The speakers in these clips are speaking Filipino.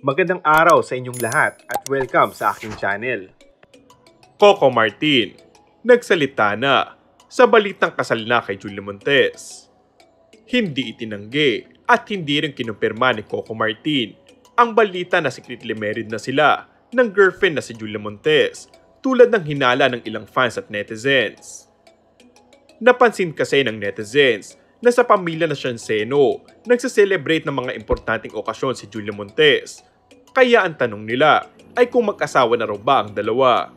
Magandang araw sa inyong lahat at welcome sa aking channel. Coco Martin, nagsalita na sa balitang kasal na kay Julia Montes. Hindi itinanggi at hindi rin kinumpirma ni Coco Martin ang balita na secretly married na sila ng girlfriend na si Julia Montes tulad ng hinala ng ilang fans at netizens. Napansin kasi ng netizens na sa pamilya na Sianceno nagse-celebrate ng mga importanteng okasyon si Julia Montes. Kaya ang tanong nila ay kung mag-asawa na raw ba ang dalawa.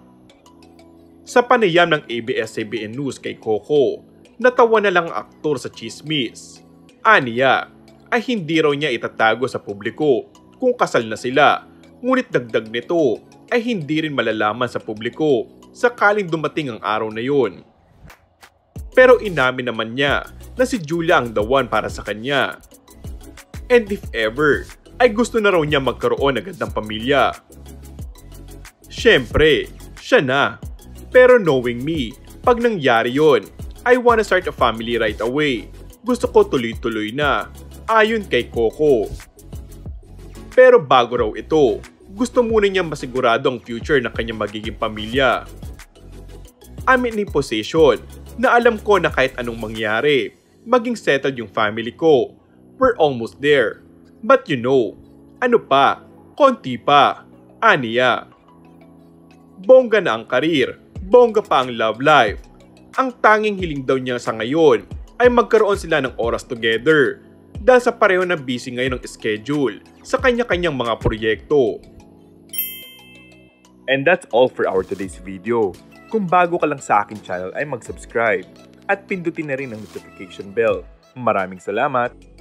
Sa panayam ng ABS-CBN News kay Coco, natawa na lang ang aktor sa chismis. Aniya ay hindi raw niya itatago sa publiko kung kasal na sila, ngunit dagdag nito ay hindi rin malalaman sa publiko sakaling dumating ang araw na yun. Pero inamin naman niya na si Julia ang the one para sa kanya. And if ever, ay gusto na raw niya magkaroon agad ng pamilya. Siyempre, siya na. Pero knowing me, pag nangyari yon, I wanna start a family right away. Gusto ko tuloy-tuloy na, ayon kay Coco. Pero bago raw ito, gusto muna niya masigurado ang future ng kanyang magiging pamilya. I'm in a position na alam ko na kahit anong mangyari, maging settled yung family ko. We're almost there. But you know, ano pa, konti pa, aniya. Bongga na ang karir, bongga pa ang love life. Ang tanging hiling daw niya sa ngayon ay magkaroon sila ng oras together dahil sa pareho na busy ngayon ng schedule sa kanya-kanyang mga proyekto. And that's all for our today's video. Kung bago ka lang sa aking channel ay mag-subscribe at pindutin na rin ang notification bell. Maraming salamat!